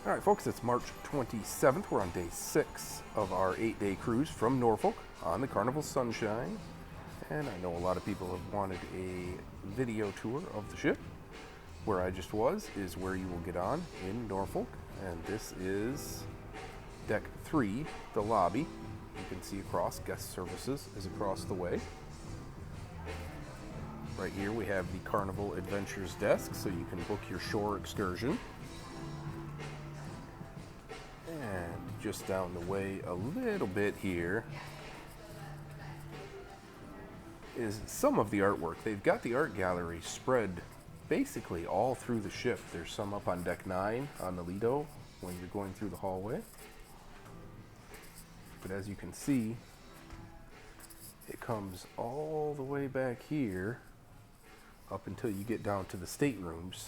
All right, folks, it's March 27th. We're on day 6 of our 8-day cruise from Norfolk on the Carnival Sunshine. And I know a lot of people have wanted a video tour of the ship. Where I just was is where you will get on in Norfolk. And this is deck 3, the lobby. You can see across, guest services is across the way. Right here we have the Carnival Adventures desk, so you can book your shore excursion. And just down the way a little bit here is some of the artwork. They've got the art gallery spread basically all through the ship. There's some up on deck 9 on the Lido when you're going through the hallway. But as you can see, it comes all the way back here up until you get down to the staterooms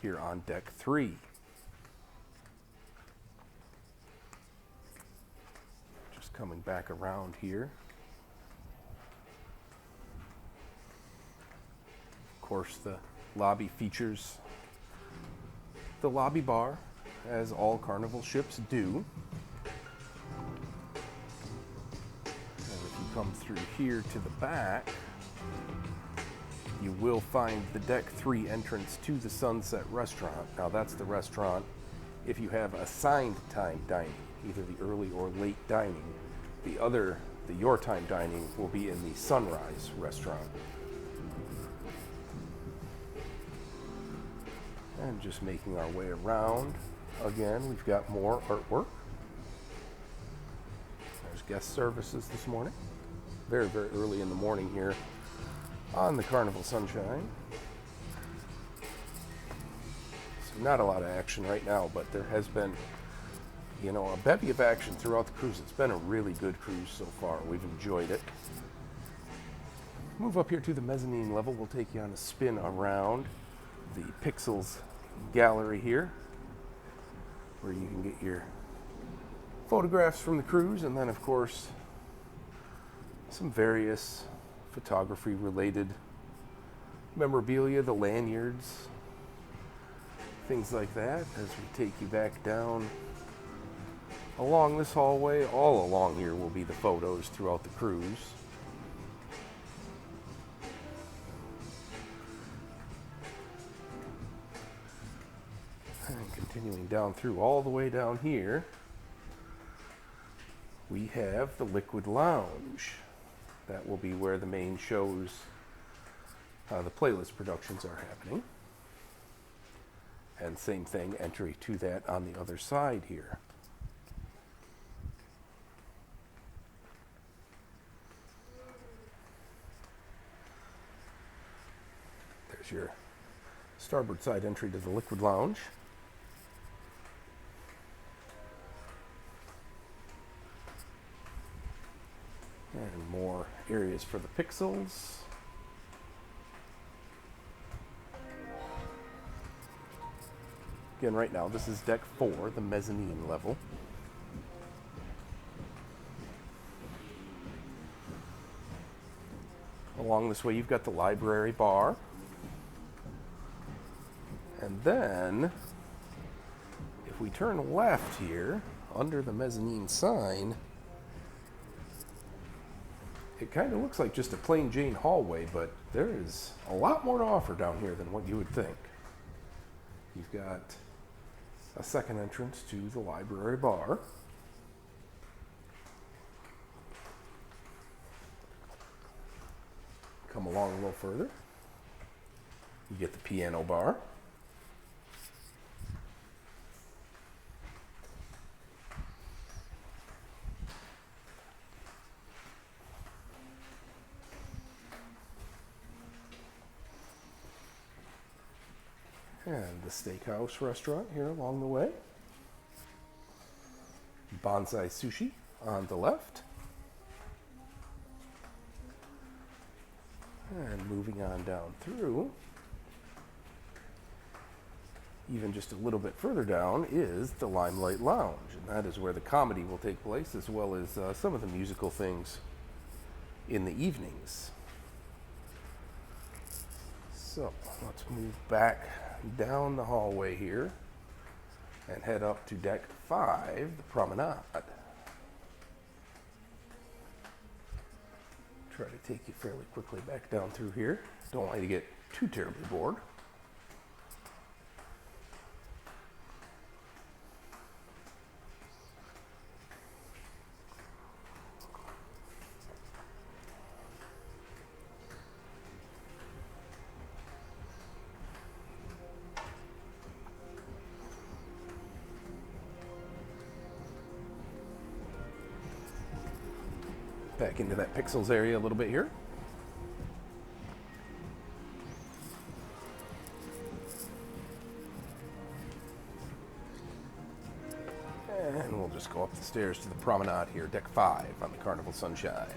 here on deck 3. Just coming back around here. Of course, the lobby features the lobby bar, as all Carnival ships do. And if you come through here to the back, you will find the deck 3 entrance to the Sunset Restaurant. Now that's the restaurant if you have assigned time dining, either the early or late dining. The your time dining will be in the Sunrise Restaurant. And just making our way around. Again, we've got more artwork. There's guest services this morning. Very, very early in the morning here on the Carnival Sunshine. So not a lot of action right now, but there has been, a bevy of action throughout the cruise. It's been a really good cruise so far. We've enjoyed it. Move up here to the mezzanine level. We'll take you on a spin around the Pixels gallery here, where you can get your photographs from the cruise, and then of course some various photography related memorabilia, the lanyards, things like that, as we take you back down along this hallway. All along here will be the photos throughout the cruise. And continuing down through all the way down here, we have the Liquid Lounge. That will be where the main shows, the playlist productions are happening. And same thing, entry to that on the other side here. There's your starboard side entry to the Liquid Lounge. And more areas for the Pixels. Again, right now, this is deck 4, the mezzanine level. Along this way, you've got the library bar. And then, if we turn left here, under the mezzanine sign, it kind of looks like just a plain Jane hallway, but there is a lot more to offer down here than what you would think. You've got a second entrance to the library bar. Come along a little further. You get the piano bar. And the steakhouse restaurant here along the way. Bonsai Sushi on the left. And moving on down through, even just a little bit further down, is the Limelight Lounge. And that is where the comedy will take place, as well as some of the musical things in the evenings. So let's move back down the hallway here and head up to deck 5, the promenade. Try to take you fairly quickly back down through here. Don't want you to get too terribly bored. Back into that pixels area a little bit here. And we'll just go up the stairs to the promenade here, deck 5 on the Carnival Sunshine.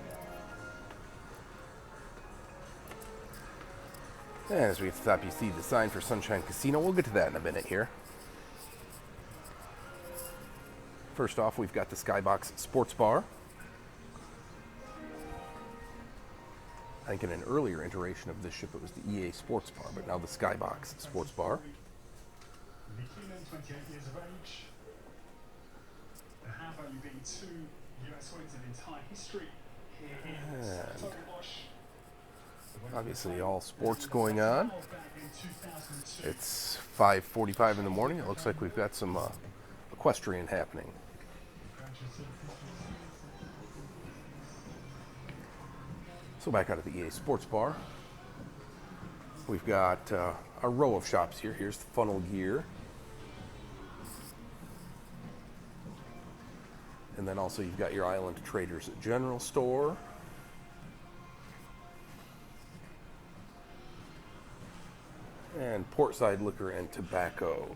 And as we stop, you see the sign for Sunshine Casino. We'll get to that in a minute here. First off, we've got the Skybox Sports Bar. I think in an earlier iteration of this ship, it was the EA Sports Bar, but now the Skybox Sports Bar. McKinnon, 28 years of age. There have only been 2 US wins in entire history here in Stellenbosch. Obviously, all sports going on. It's 5:45 in the morning. It looks like we've got some equestrian happening. So back out of the EA Sports Bar, we've got a row of shops here. Here's the Funnel Gear. And then also you've got your Island Traders General Store. And Portside Liquor and Tobacco.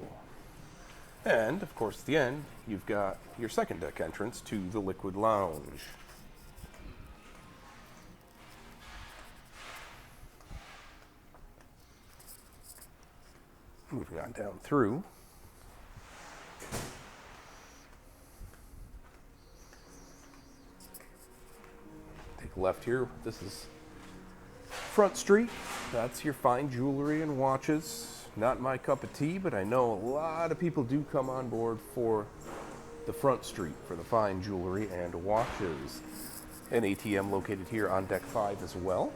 And, of course, at the end, you've got your second deck entrance to the Liquid Lounge. Moving on down through. Take a left here. This is Front Street. That's your fine jewelry and watches. Not my cup of tea, but I know a lot of people do come on board for the Front Street for the fine jewelry and watches. An ATM located here on deck 5 as well.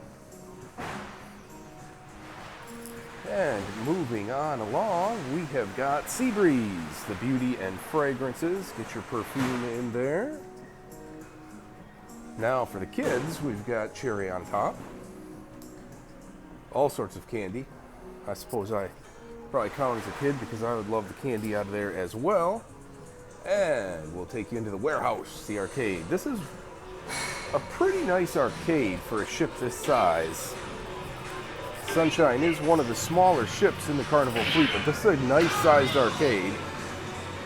And moving on along, we have got Seabreeze, the beauty and fragrances. Get your perfume in there. Now for the kids, we've got Cherry on Top. All sorts of candy. I suppose I probably count as a kid because I would love the candy out of there as well. And we'll take you into the warehouse, the arcade. This is a pretty nice arcade for a ship this size. Sunshine is one of the smaller ships in the Carnival fleet, but this is a nice-sized arcade.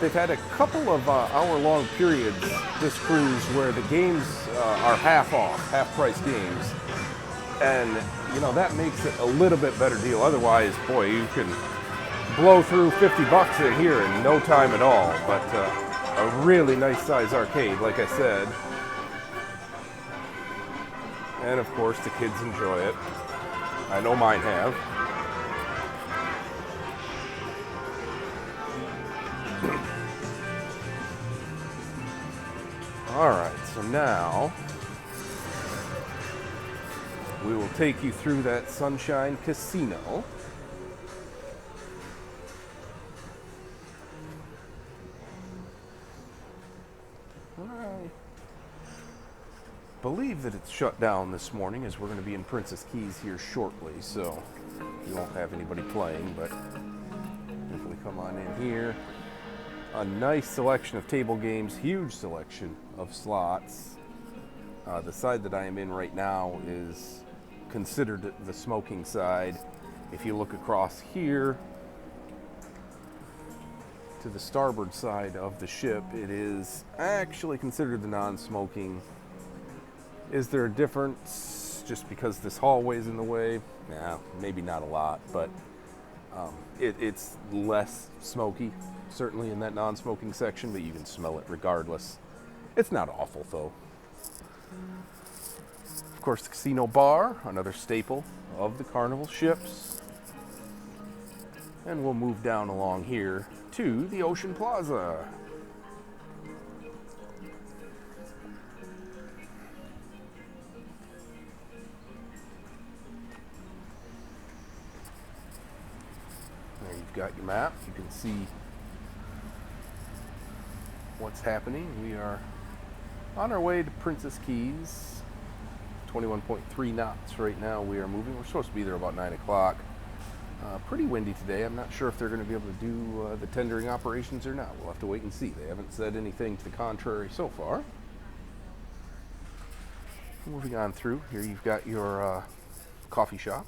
They've had a couple of hour-long periods this cruise where the games are half off, half-price games. And, you know, that makes it a little bit better deal. Otherwise, boy, you can blow through 50 bucks in here in no time at all. But a really nice-sized arcade, like I said. And, of course, the kids enjoy it. I know mine have. All right, so now we will take you through that Sunshine Casino. I believe that it's shut down this morning as we're going to be in Princess Keys here shortly, so you won't have anybody playing, but if we come on in here, a nice selection of table games, huge selection of slots. The side that I am in right now is considered the smoking side. If you look across here to the starboard side of the ship, it is actually considered the non-smoking. Is there a difference just because this hallway is in the way? Yeah, maybe not a lot, but it's less smoky, certainly in that non-smoking section, but you can smell it regardless. It's not awful, though. Of course, the casino bar, another staple of the Carnival ships. And we'll move down along here to the Ocean Plaza. There you've got your map. You can see what's happening. We are on our way to Princess Keys. 21.3 knots right now we are moving. We're supposed to be there about 9 o'clock. Pretty windy today. I'm not sure if they're going to be able to do the tendering operations or not. We'll have to wait and see. They haven't said anything to the contrary so far. Moving on through, here you've got your coffee shop.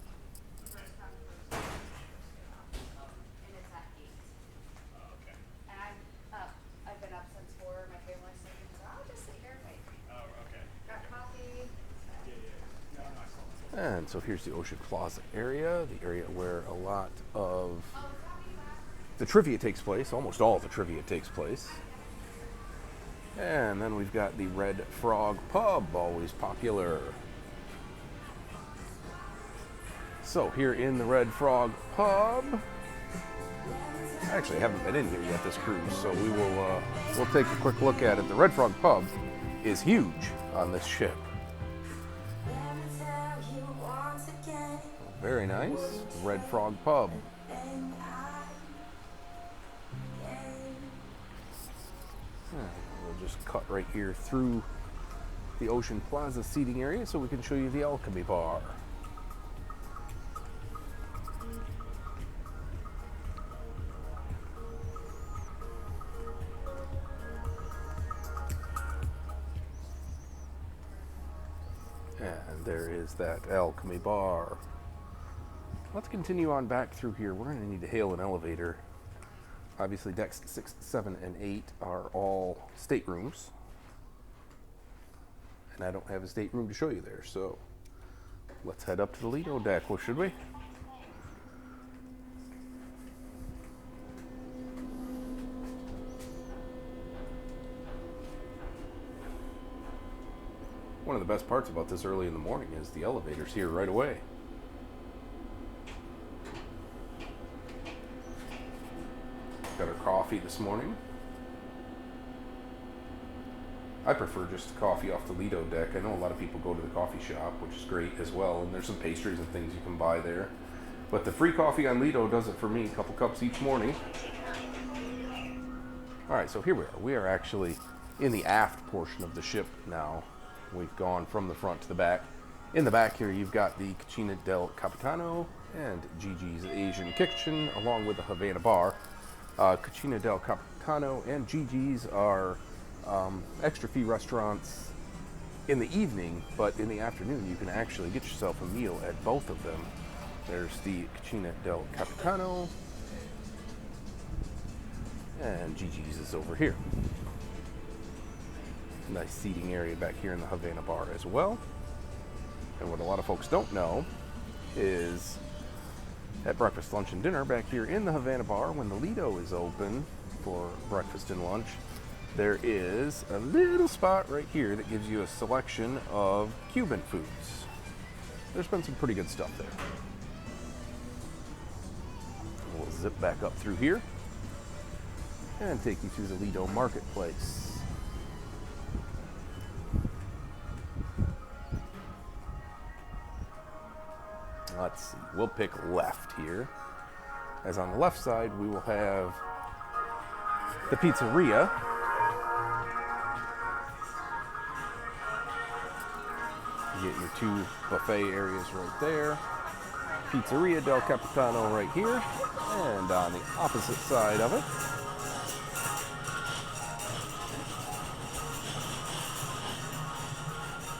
And so here's the Ocean Plaza area, the area where a lot of the trivia takes place, almost all the trivia takes place. And then we've got the Red Frog Pub, always popular. So here in the Red Frog Pub, I actually haven't been in here yet this cruise, so we'll take a quick look at it. The Red Frog Pub is huge on this ship. Very nice. Red Frog Pub. We'll just cut right here through the Ocean Plaza seating area so we can show you the Alchemy Bar. And there is that Alchemy Bar. Let's continue on back through here. We're going to need to hail an elevator. Obviously, decks 6, 7, and 8 are all staterooms. And I don't have a stateroom to show you there, so let's head up to the Lido deck, well, should we? One of the best parts about this early in the morning is the elevator's here right away. Got our coffee this morning. I prefer just coffee off the Lido deck. I know a lot of people go to the coffee shop, which is great as well, and there's some pastries and things you can buy there. But the free coffee on Lido does it for me, a couple cups each morning. Alright, so here we are. We are actually in the aft portion of the ship now. We've gone from the front to the back. In the back here, you've got the Cucina del Capitano and Gigi's Asian Kitchen, along with the Havana Bar. Cucina del Capitano and Gigi's are extra fee restaurants in the evening, but in the afternoon you can actually get yourself a meal at both of them. There's the Cucina del Capitano, and Gigi's is over here. Nice seating area back here in the Havana Bar as well. And what a lot of folks don't know is at breakfast, lunch, and dinner back here in the Havana Bar, when the Lido is open for breakfast and lunch, there is a little spot right here that gives you a selection of Cuban foods. There's been some pretty good stuff there. We'll zip back up through here and take you through the Lido Marketplace. Let's see, we'll pick left here, as on the left side we will have the pizzeria. You get your two buffet areas right there. Pizzeria del Capitano right here, and on the opposite side of it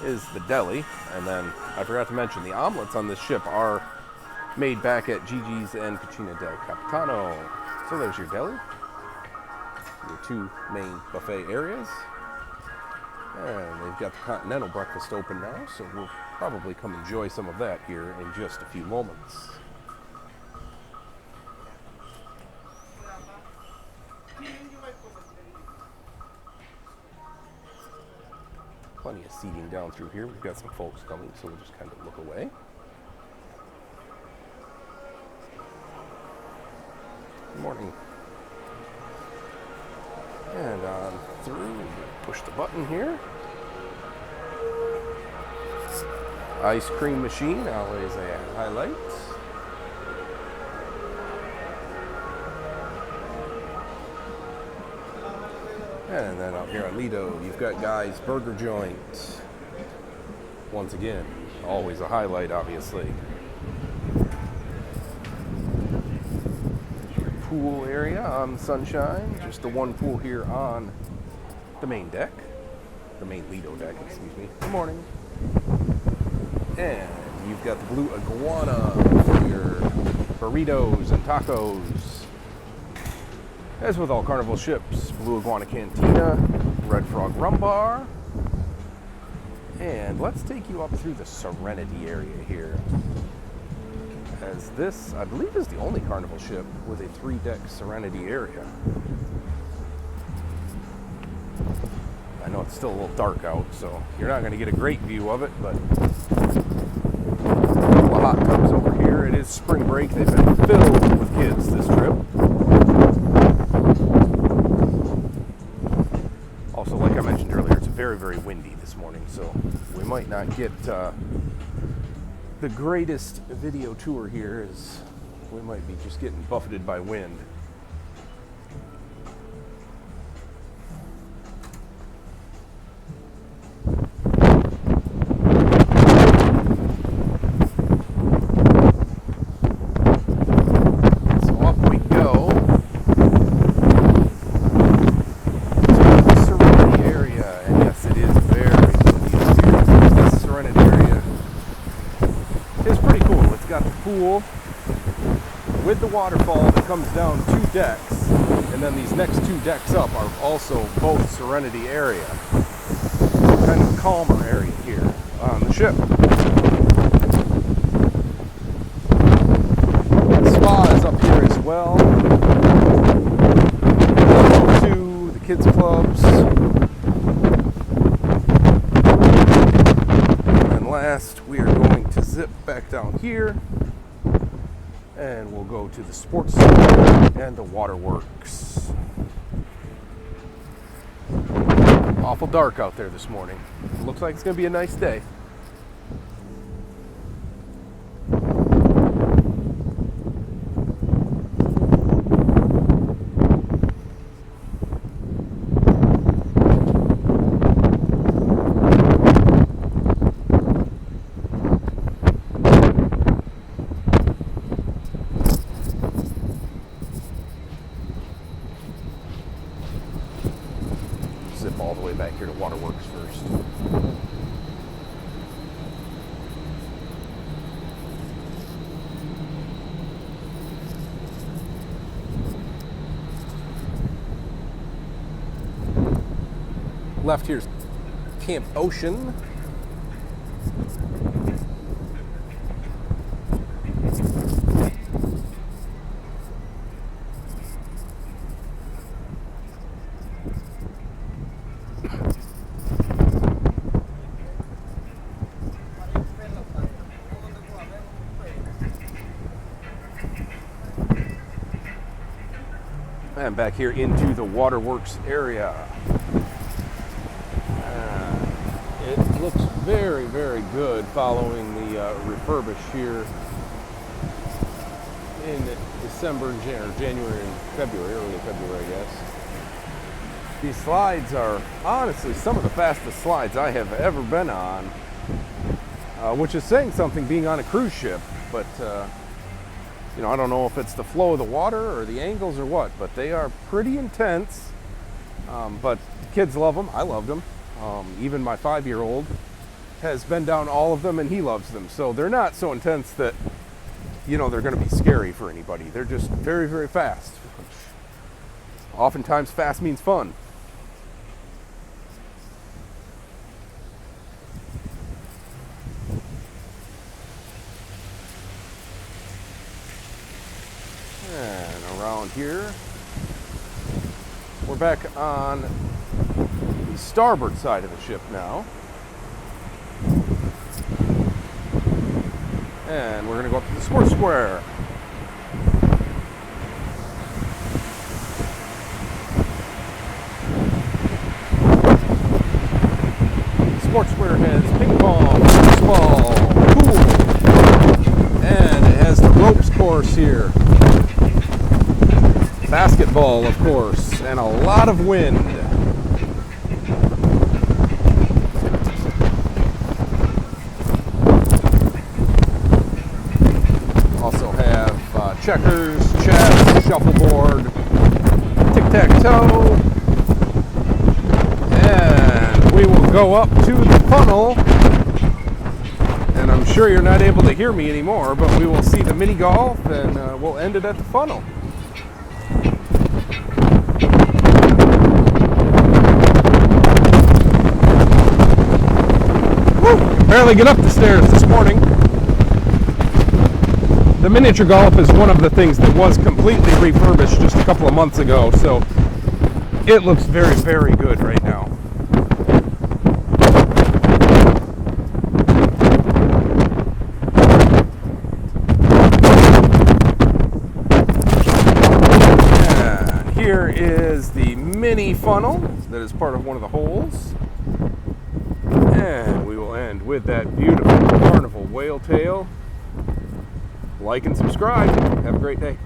is the deli. And then I forgot to mention, the omelets on this ship are made back at Gigi's and Cucina del Capitano. So there's your deli, your two main buffet areas, and they've got the continental breakfast open now, so we'll probably come enjoy some of that here in just a few moments. Plenty of seating down through here. We've got some folks coming, so we'll just kind of look away. And on through, push the button here. Ice cream machine, always a highlight. And then out here on Lido, you've got Guy's Burger Joint. Once again, always a highlight, obviously. Pool area on Sunshine. Just the one pool here on the main deck. The main Lido deck, excuse me. Good morning. And you've got the Blue Iguana for your burritos and tacos. As with all Carnival ships, Blue Iguana Cantina, Red Frog Rum Bar. And let's take you up through the Serenity area here. As this, I believe, is the only Carnival ship with a 3-deck Serenity area. I know it's still a little dark out, so you're not going to get a great view of it, but a couple of hot tubs over here. It is spring break. They've been filled with kids this trip. Also, like I mentioned earlier, it's very, very windy this morning, so we might not get the greatest video tour here, as we might be just getting buffeted by wind. With the waterfall that comes down 2 decks, and then these next 2 decks up are also both Serenity area. Kind of a calmer area here on the ship. The spa is up here as well. Level 2, the kids clubs. And last, we are going to zip back down here. And we'll go to the sports center and the waterworks. Awful dark out there this morning. Looks like it's going to be a nice day. Zip all the way back here to Waterworks first. Left here's Camp Ocean. And back here into the Waterworks area. It looks very, very good following the refurbish here in December, January and February, early February, I guess. These slides are honestly some of the fastest slides I have ever been on, which is saying something being on a cruise ship, but you know, I don't know if it's the flow of the water or the angles or what, but they are pretty intense. But kids love them. I loved them. Even my 5-year-old has been down all of them and he loves them. So they're not so intense that, you know, they're going to be scary for anybody. They're just very, very fast. Oftentimes fast means fun. And around here, we're back on the starboard side of the ship now. And we're going to go up to the sports square. Sportswear has ping pong, baseball, pool, and it has the ropes course here. Basketball, of course, and a lot of wind. Also have checkers, chess, shuffleboard, tic-tac-toe, and we will go up to the funnel, and I'm sure you're not able to hear me anymore, but we will see the mini golf, and we'll end it at the funnel. Woo! Barely get up the stairs this morning. The miniature golf is one of the things that was completely refurbished just a couple of months ago, so it looks very, very good right now. And here is the mini funnel that is part of one of the holes. And we will end with that beautiful Carnival whale tail. Like and subscribe. Have a great day.